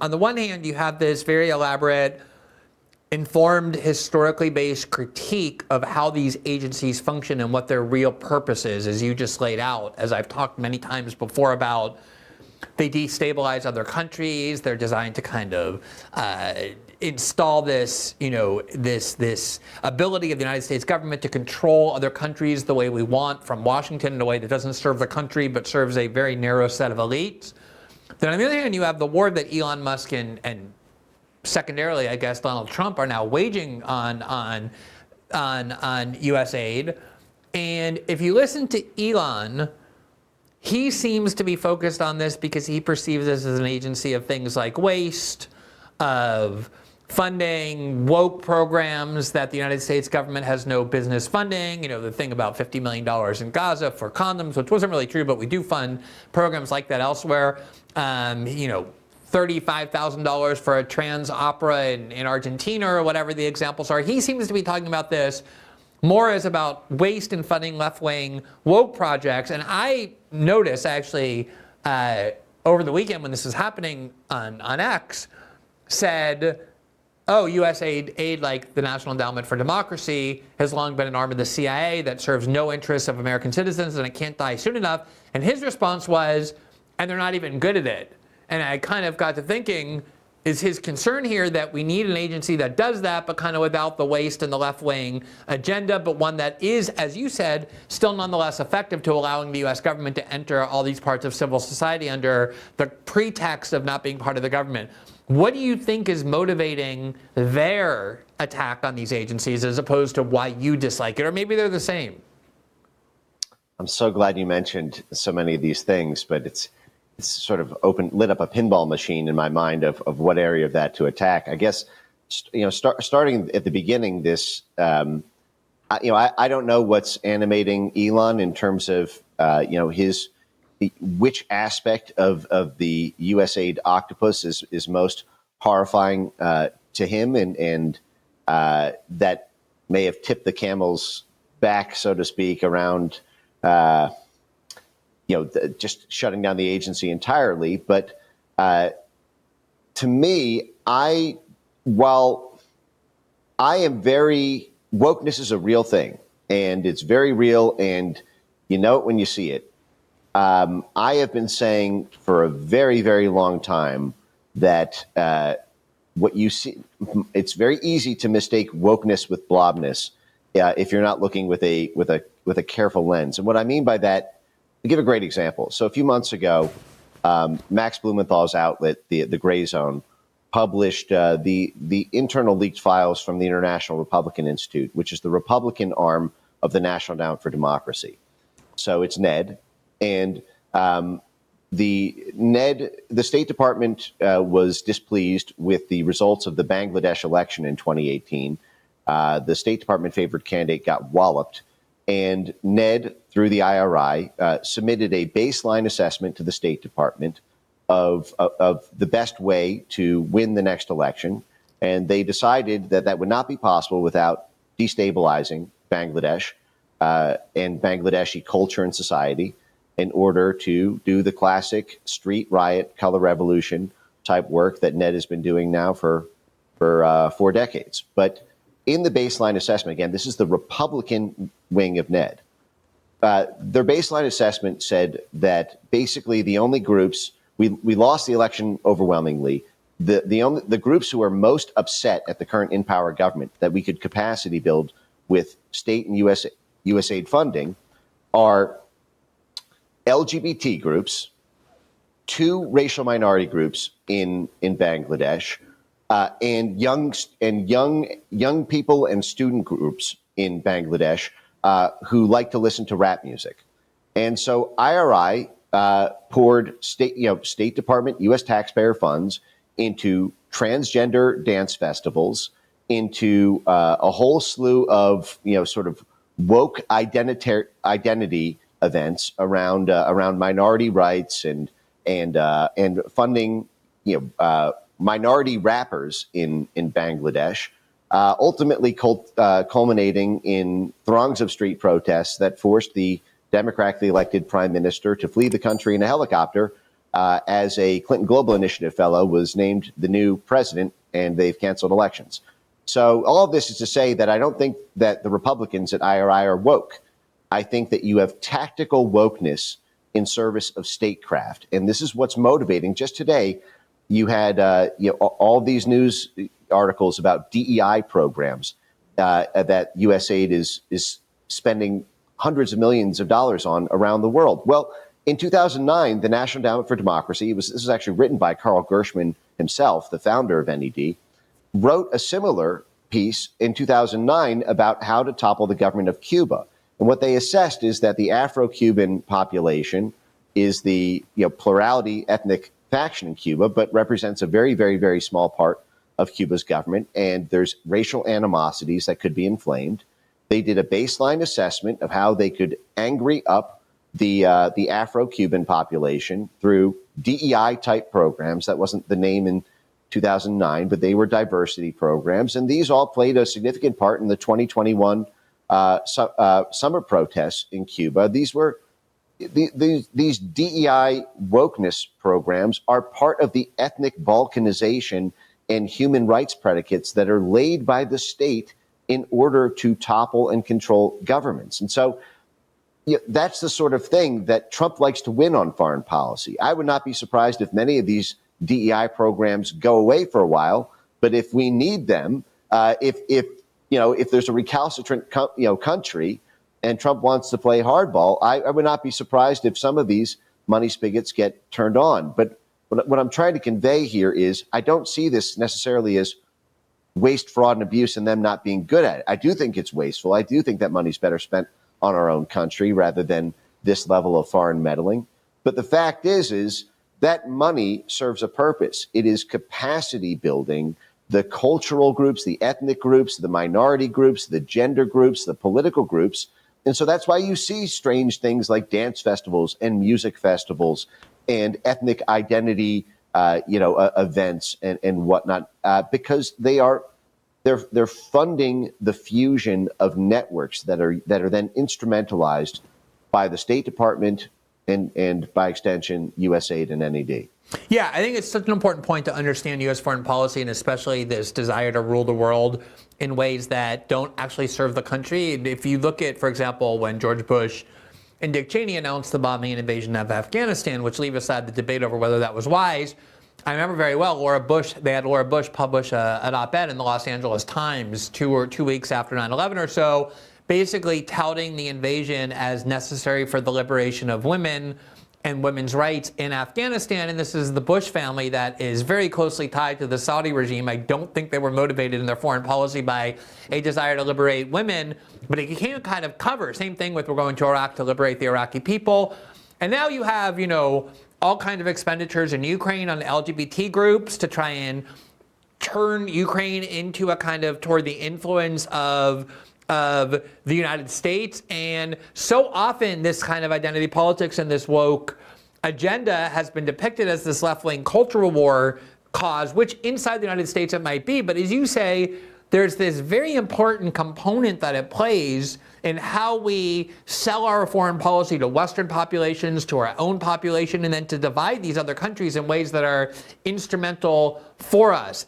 on the one hand, you have this very elaborate, informed, historically based critique of how these agencies function and what their real purpose is, as you just laid out, as I've talked many times before about. They destabilize other countries. They're designed to kind of install this, this ability of the United States government to control other countries the way we want from Washington in a way that doesn't serve the country but serves a very narrow set of elites. Then on the other hand, you have the war that Elon Musk and secondarily, I guess, Donald Trump are now waging on USAID. And if you listen to Elon, he seems to be focused on this because he perceives this as an agency of things like waste, of funding woke programs that the United States government has no business funding. The thing about $50 million in Gaza for condoms, which wasn't really true, but we do fund programs like that elsewhere. $35,000 for a trans opera in Argentina or whatever the examples are. He seems to be talking about this more as about waste and funding left-wing woke projects. And I noticed actually over the weekend when this was happening on X, said, oh, USAID, like the National Endowment for Democracy, has long been an arm of the CIA that serves no interests of American citizens and it can't die soon enough. And his response was, and they're not even good at it. And I kind of got to thinking, is his concern here that we need an agency that does that, but kind of without the waste and the left-wing agenda, but one that is, as you said, still nonetheless effective to allowing the U.S. government to enter all these parts of civil society under the pretext of not being part of the government? What do you think is motivating their attack on these agencies as opposed to why you dislike it? Or maybe they're the same. I'm so glad you mentioned so many of these things, but it's sort of lit up a pinball machine in my mind of what area of that to attack. I guess, starting at the beginning, this, I don't know what's animating Elon in terms of, which aspect of the USAID octopus is most horrifying to him, and that may have tipped the camel's back, so to speak, around just shutting down the agency entirely. But to me, while I am wokeness is a real thing, and it's very real, and you know it when you see it. I have been saying for a very, very long time that what you see, it's very easy to mistake wokeness with blobness if you're not looking with a careful lens. And what I mean by that, I'll give a great example. So a few months ago, Max Blumenthal's outlet, the Gray Zone, published the internal leaked files from the International Republican Institute, which is the Republican arm of the National Endowment for Democracy. So it's NED. And the State Department was displeased with the results of the Bangladesh election in 2018. The State Department favored candidate got walloped. And NED, through the IRI, submitted a baseline assessment to the State Department of the best way to win the next election. And they decided that would not be possible without destabilizing Bangladesh and Bangladeshi culture and society in order to do the classic street riot, color revolution type work that NED has been doing now for 4 decades. But in the baseline assessment, again, this is the Republican wing of NED. Their baseline assessment said that basically the only groups, we lost the election overwhelmingly. The groups who are most upset at the current in power government that we could capacity build with state and USAID funding are LGBT groups, 2 racial minority groups in Bangladesh, and young people and student groups in Bangladesh who like to listen to rap music. And so IRI poured State Department, U.S. taxpayer funds into transgender dance festivals, into a whole slew of sort of woke identity events around minority rights and funding minority rappers in Bangladesh, ultimately culminating in throngs of street protests that forced the democratically elected prime minister to flee the country in a helicopter as a Clinton Global Initiative fellow, was named the new president, and they've canceled elections. So all of this is to say that I don't think that the Republicans at IRI are woke. I think that you have tactical wokeness in service of statecraft. And this is what's motivating. Just today, you had all these news articles about DEI programs that USAID is spending hundreds of millions of dollars on around the world. Well, in 2009, the National Endowment for Democracy, this was actually written by Carl Gershman himself, the founder of NED, wrote a similar piece in 2009 about how to topple the government of Cuba. And what they assessed is that the Afro-Cuban population is the plurality ethnic faction in Cuba, but represents a very, very, very small part of Cuba's government. And there's racial animosities that could be inflamed. They did a baseline assessment of how they could angry up the Afro-Cuban population through DEI-type programs. That wasn't the name in 2009, but they were diversity programs. And these all played a significant part in the 2021 summer protests in Cuba. These were these DEI wokeness programs are part of the ethnic balkanization and human rights predicates that are laid by the state in order to topple and control governments. And so that's the sort of thing that Trump likes to win on foreign policy. I would not be surprised if many of these DEI programs go away for a while, but if we need them, if there's a recalcitrant country and Trump wants to play hardball, I would not be surprised if some of these money spigots get turned on. But what I'm trying to convey here is I don't see this necessarily as waste, fraud, and abuse and them not being good at it. I do think it's wasteful. I do think that money's better spent on our own country rather than this level of foreign meddling. But the fact is that money serves a purpose. It is capacity building the cultural groups, the ethnic groups, the minority groups, the gender groups, the political groups. And so that's why you see strange things like dance festivals and music festivals and ethnic identity, events and whatnot, because they're funding the fusion of networks that are then instrumentalized by the State Department and by extension USAID and NED. Yeah, I think it's such an important point to understand U.S. foreign policy, and especially this desire to rule the world in ways that don't actually serve the country. If you look at, for example, when George Bush and Dick Cheney announced the bombing and invasion of Afghanistan, which leave aside the debate over whether that was wise, I remember very well they had Laura Bush publish an op-ed in the Los Angeles Times 2 weeks after 9/11 or so, basically touting the invasion as necessary for the liberation of women and women's rights in Afghanistan. And this is the Bush family that is very closely tied to the Saudi regime. I don't think they were motivated in their foreign policy by a desire to liberate women, but it can kind of cover. Same thing with we're going to Iraq to liberate the Iraqi people. And now you have, all kinds of expenditures in Ukraine on LGBT groups to try and turn Ukraine into a kind of toward the influence of the United States. And so often this kind of identity politics and this woke agenda has been depicted as this left-wing cultural war cause, which inside the United States it might be. But as you say, there's this very important component that it plays in how we sell our foreign policy to Western populations, to our own population, and then to divide these other countries in ways that are instrumental for us.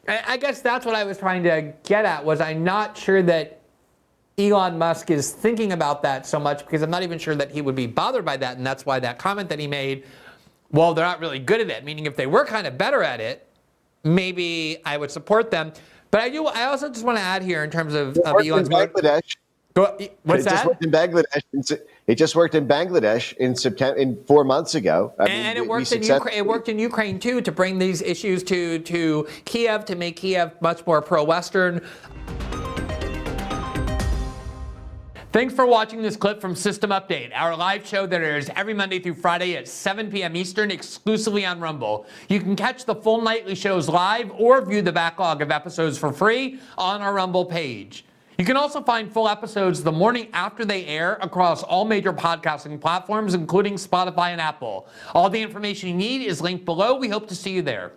I guess that's what I was trying to get at, was I'm not sure that Elon Musk is thinking about that so much, because I'm not even sure that he would be bothered by that. And that's why that comment that he made, well, they're not really good at it, meaning if they were kind of better at it, maybe I would support them. But I also just want to add here in terms of Elon's Bangladesh. What's that? It just worked in Bangladesh in September, 4 months ago. And it worked in Ukraine. It worked in Ukraine too, to bring these issues to Kiev, to make Kiev much more pro-Western. Thanks for watching this clip from System Update, our live show that airs every Monday through Friday at 7 p.m. Eastern, exclusively on Rumble. You can catch the full nightly shows live or view the backlog of episodes for free on our Rumble page. You can also find full episodes the morning after they air across all major podcasting platforms, including Spotify and Apple. All the information you need is linked below. We hope to see you there.